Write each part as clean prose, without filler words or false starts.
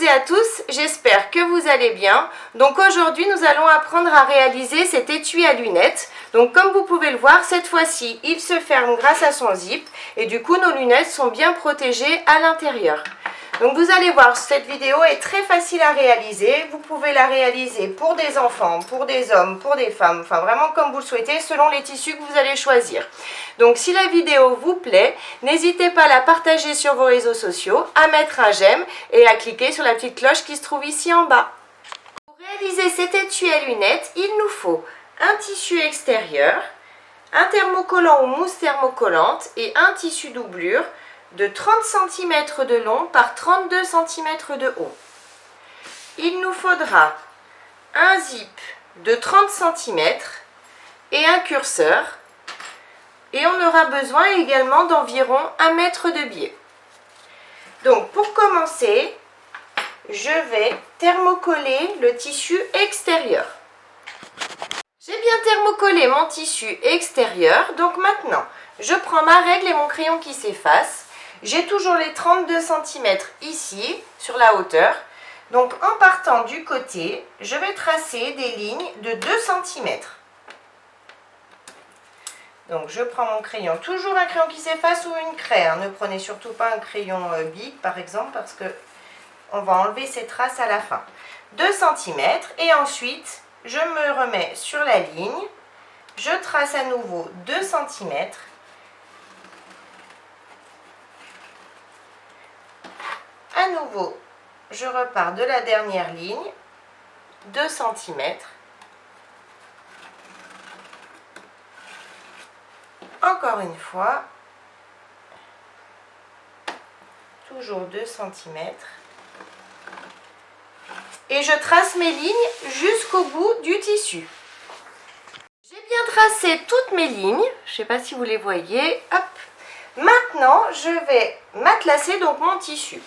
et à tous, j'espère que vous allez bien. Donc aujourd'hui nous allons apprendre à réaliser cet étui à lunettes. Donc comme vous pouvez le voir, cette fois-ci il se ferme grâce à son zip et du coup nos lunettes sont bien protégées à l'intérieur. Donc vous allez voir, cette vidéo est très facile à réaliser. Vous pouvez la réaliser pour des enfants, pour des hommes, pour des femmes, enfin vraiment comme vous le souhaitez, selon les tissus que vous allez choisir. Donc si la vidéo vous plaît, n'hésitez pas à la partager sur vos réseaux sociaux, à mettre un j'aime et à cliquer sur la petite cloche qui se trouve ici en bas. Pour réaliser cet étui à lunettes, il nous faut un tissu extérieur, un thermocollant ou mousse thermocollante et un tissu doublure de 30 cm de long par 32 cm de haut. Il nous faudra un zip de 30 cm et un curseur. Et on aura besoin également d'environ 1 mètre de biais. Donc pour commencer, je vais thermocoller le tissu extérieur. J'ai bien thermocollé mon tissu extérieur, donc maintenant je prends ma règle et mon crayon qui s'efface. J'ai toujours les 32 cm ici, sur la hauteur. Donc en partant du côté, je vais tracer des lignes de 2 cm. Donc je prends mon crayon, toujours un crayon qui s'efface ou une craie. Hein. Ne prenez surtout pas un crayon Bic par exemple, parce que on va enlever ces traces à la fin. 2 cm et ensuite je me remets sur la ligne. Je trace à nouveau 2 cm. À nouveau, je repars de la dernière ligne, 2 cm. Encore une fois, toujours 2 cm. Et je trace mes lignes jusqu'au bout du tissu. J'ai bien tracé toutes mes lignes, je ne sais pas si vous les voyez. Hop. Maintenant, je vais matelasser donc mon tissu.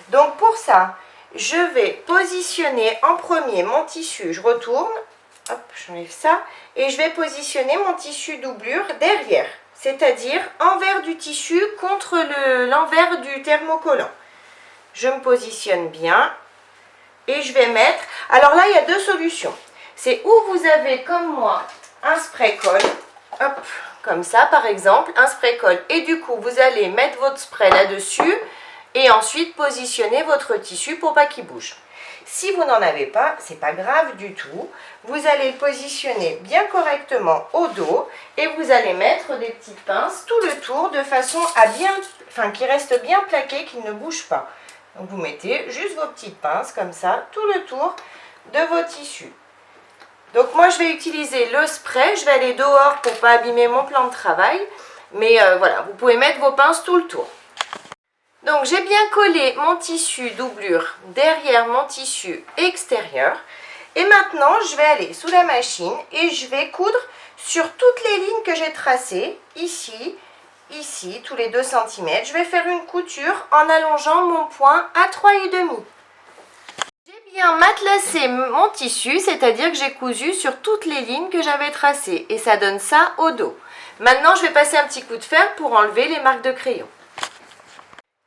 Donc pour ça, je vais positionner en premier mon tissu, je retourne, hop, j'enlève ça, et je vais positionner mon tissu doublure derrière, c'est-à-dire envers du tissu contre l'envers du thermocollant. Je me positionne bien et je vais mettre, alors là il y a deux solutions, c'est où vous avez comme moi un spray-colle, hop, comme ça par exemple, un spray-colle, et du coup vous allez mettre votre spray là-dessus, et ensuite positionner votre tissu pour pas qu'il bouge. Si vous n'en avez pas, c'est pas grave du tout. Vous allez le positionner bien correctement au dos et vous allez mettre des petites pinces tout le tour de façon à bien, qu'il reste bien plaqué, qu'il ne bouge pas. Donc vous mettez juste vos petites pinces comme ça tout le tour de vos tissus. Donc moi je vais utiliser le spray, je vais aller dehors pour pas abîmer mon plan de travail, mais voilà, vous pouvez mettre vos pinces tout le tour. Donc j'ai bien collé mon tissu doublure derrière mon tissu extérieur. Et maintenant, je vais aller sous la machine et je vais coudre sur toutes les lignes que j'ai tracées. Ici, ici, tous les 2 cm. Je vais faire une couture en allongeant mon point à 3,5. J'ai bien matelassé mon tissu, c'est-à-dire que j'ai cousu sur toutes les lignes que j'avais tracées. Et ça donne ça au dos. Maintenant, je vais passer un petit coup de fer pour enlever les marques de crayon.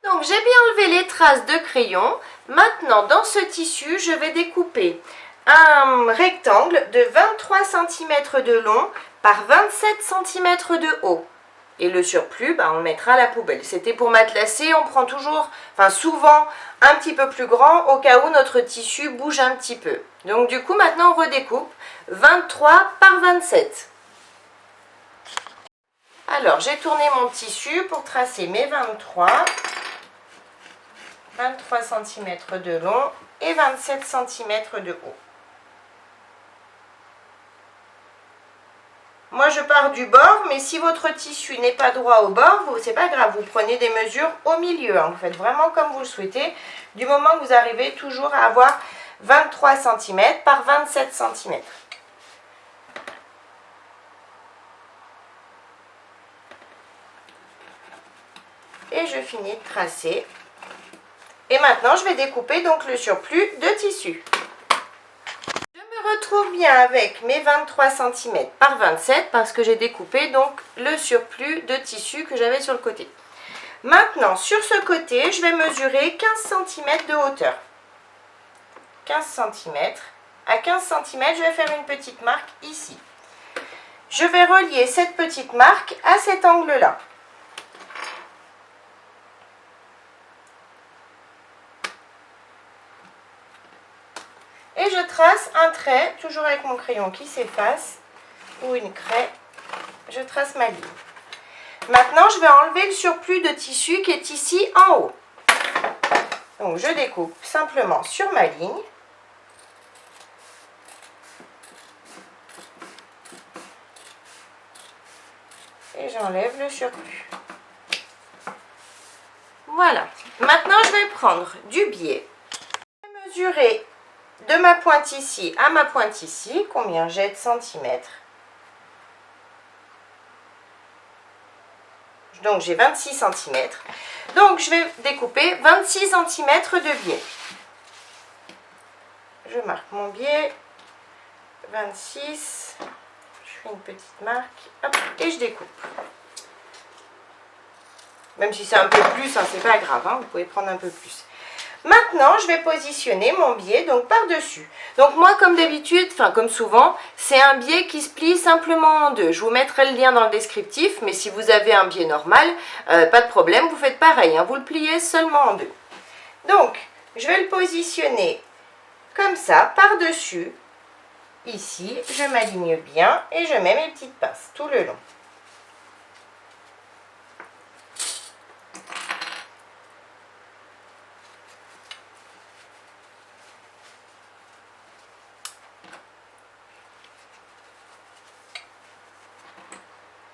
Donc j'ai bien enlevé les traces de crayon. Maintenant dans ce tissu je vais découper un rectangle de 23 cm de long par 27 cm de haut. Et le surplus, on le mettra à la poubelle. C'était pour matelasser, on prend toujours, souvent un petit peu plus grand au cas où notre tissu bouge un petit peu. Donc du coup maintenant on redécoupe 23 par 27. Alors j'ai tourné mon tissu pour tracer mes 23 cm de long et 27 cm de haut. Moi je pars du bord, mais si votre tissu n'est pas droit au bord, c'est pas grave, vous prenez des mesures au milieu. Vous faites vraiment comme vous le souhaitez, du moment que vous arrivez toujours à avoir 23 cm par 27 cm. Et je finis de tracer. Et maintenant, je vais découper donc le surplus de tissu. Je me retrouve bien avec mes 23 cm par 27 parce que j'ai découpé donc le surplus de tissu que j'avais sur le côté. Maintenant, sur ce côté, je vais mesurer 15 cm de hauteur. 15 cm. À 15 cm, je vais faire une petite marque ici. Je vais relier cette petite marque à cet angle-là. Et je trace un trait, toujours avec mon crayon qui s'efface, ou une craie, je trace ma ligne. Maintenant, je vais enlever le surplus de tissu qui est ici en haut. Donc, je découpe simplement sur ma ligne. Et j'enlève le surplus. Voilà. Maintenant, je vais prendre du biais. Je vais mesurer de ma pointe ici à ma pointe ici, combien j'ai de centimètres. Donc, j'ai 26 cm. Donc, je vais découper 26 cm de biais. Je marque mon biais. 26. Je fais une petite marque. Hop, et je découpe. Même si c'est un peu plus, hein, c'est pas grave. Hein, vous pouvez prendre un peu plus. Maintenant, je vais positionner mon biais donc par-dessus. Donc moi, comme d'habitude, enfin comme souvent, c'est un biais qui se plie simplement en deux. Je vous mettrai le lien dans le descriptif, mais si vous avez un biais normal, pas de problème, vous faites pareil, hein, vous le pliez seulement en deux. Donc, je vais le positionner comme ça, par-dessus. Ici, je m'aligne bien et je mets mes petites pinces tout le long.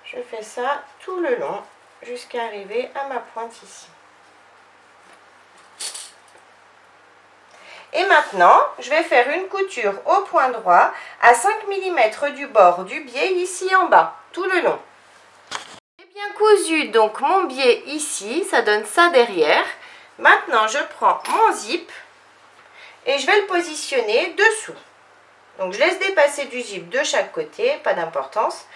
Je fais ça tout le long jusqu'à arriver à ma pointe ici. Et maintenant, je vais faire une couture au point droit à 5 mm du bord du biais ici en bas, tout le long. J'ai bien cousu donc mon biais ici, ça donne ça derrière. Maintenant, je prends mon zip et je vais le positionner dessous. Donc, je laisse dépasser du zip de chaque côté, pas d'importance.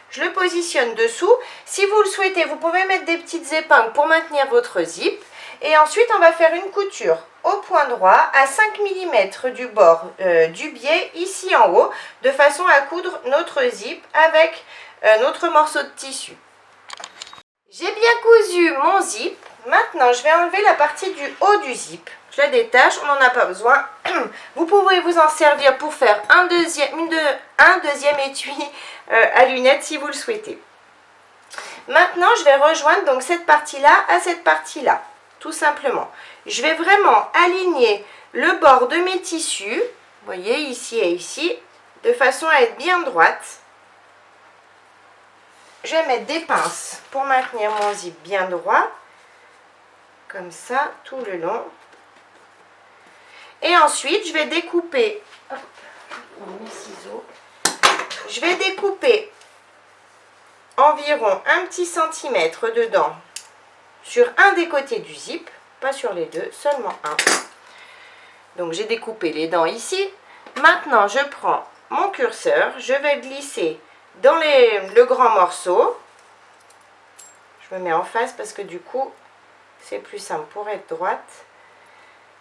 Je le positionne dessous. Si vous le souhaitez, vous pouvez mettre des petites épingles pour maintenir votre zip. Et ensuite, on va faire une couture au point droit à 5 mm du bord du biais ici en haut, de façon à coudre notre zip avec notre morceau de tissu. J'ai bien cousu mon zip. Maintenant, je vais enlever la partie du haut du zip. Je la détache, on n'en a pas besoin. Vous pouvez vous en servir pour faire un deuxième étui à lunettes si vous le souhaitez. Maintenant, je vais rejoindre donc cette partie-là à cette partie-là, tout simplement. Je vais vraiment aligner le bord de mes tissus, vous voyez, ici et ici, de façon à être bien droite. Je vais mettre des pinces pour maintenir mon zip bien droit, comme ça, tout le long. Et ensuite, je vais découper, hop, mes ciseaux, je vais découper environ un petit centimètre dedans sur un des côtés du zip, pas sur les deux, seulement un. Donc j'ai découpé les dents ici. Maintenant, je prends mon curseur, je vais glisser dans le grand morceau. Je me mets en face parce que du coup, c'est plus simple pour être droite.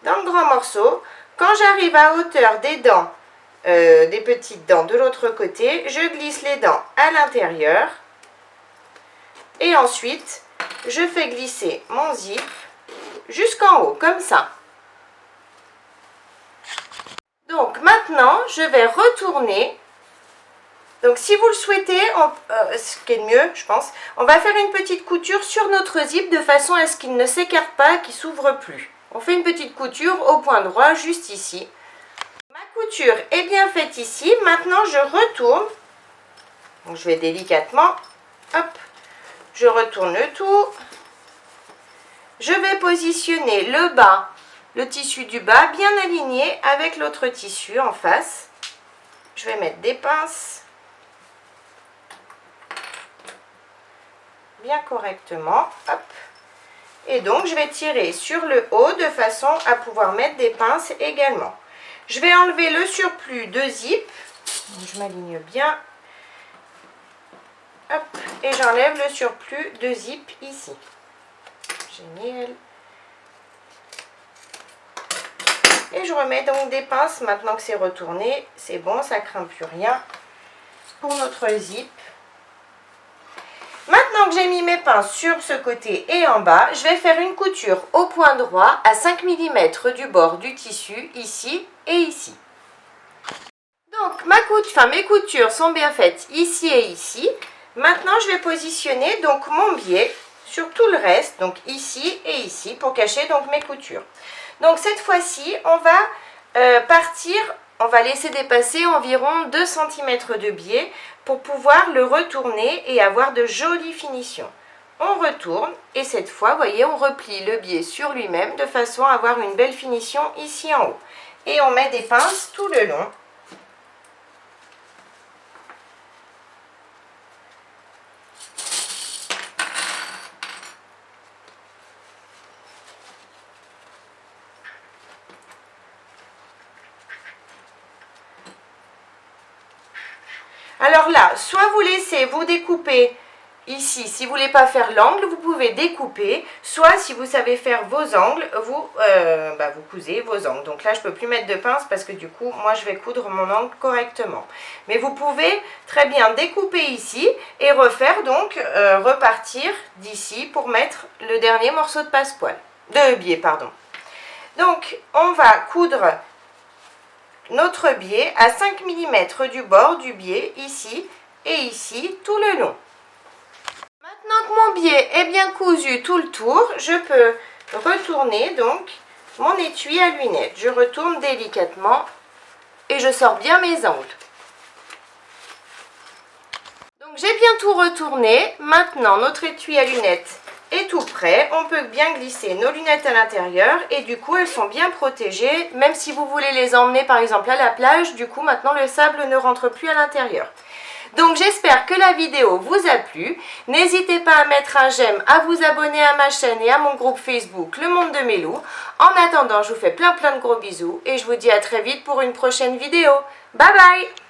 Dans le grand morceau, quand j'arrive à hauteur des dents, des petites dents de l'autre côté, je glisse les dents à l'intérieur et ensuite je fais glisser mon zip jusqu'en haut, comme ça. Donc maintenant, je vais retourner. Donc si vous le souhaitez, ce qui est le mieux, je pense, on va faire une petite couture sur notre zip de façon à ce qu'il ne s'écarte pas, qu'il ne s'ouvre plus. On fait une petite couture au point droit, juste ici. Ma couture est bien faite ici. Maintenant, je retourne. Donc, je vais délicatement, hop, je retourne le tout. Je vais positionner le bas, le tissu du bas, bien aligné avec l'autre tissu en face. Je vais mettre des pinces. Bien correctement, hop. Et donc, je vais tirer sur le haut de façon à pouvoir mettre des pinces également. Je vais enlever le surplus de zip. Je m'aligne bien. Hop. Et j'enlève le surplus de zip ici. Génial. Et je remets donc des pinces maintenant que c'est retourné. C'est bon, ça craint plus rien pour notre zip. Maintenant que j'ai mis mes pinces sur ce côté et en bas, je vais faire une couture au point droit à 5 mm du bord du tissu, ici et ici. Donc mes coutures sont bien faites ici et ici. Maintenant je vais positionner donc mon biais sur tout le reste, donc ici et ici, pour cacher donc mes coutures. Donc cette fois-ci, on va on va laisser dépasser environ 2 cm de biais pour pouvoir le retourner et avoir de jolies finitions. On retourne et cette fois, vous voyez, on replie le biais sur lui-même de façon à avoir une belle finition ici en haut. Et on met des pinces tout le long. Alors là, soit vous laissez vous découper ici, si vous ne voulez pas faire l'angle, vous pouvez découper, soit si vous savez faire vos angles, vous cousez vos angles. Donc là, je ne peux plus mettre de pince parce que du coup, moi, je vais coudre mon angle correctement. Mais vous pouvez très bien découper ici et refaire donc, repartir d'ici pour mettre le dernier morceau de passepoil, de biais, pardon. Donc, on va coudre notre biais à 5 mm du bord du biais, ici et ici, tout le long. Maintenant que mon biais est bien cousu tout le tour, je peux retourner donc mon étui à lunettes. Je retourne délicatement et je sors bien mes angles. Donc j'ai bien tout retourné. Maintenant notre étui à lunettes est tout prêt. On peut bien glisser nos lunettes à l'intérieur et du coup elles sont bien protégées. Même si vous voulez les emmener par exemple à la plage, du coup maintenant le sable ne rentre plus à l'intérieur. Donc j'espère que la vidéo vous a plu. N'hésitez pas à mettre un j'aime, à vous abonner à ma chaîne et à mon groupe Facebook Le Monde de Mélou. En attendant, je vous fais plein de gros bisous et je vous dis à très vite pour une prochaine vidéo. Bye bye!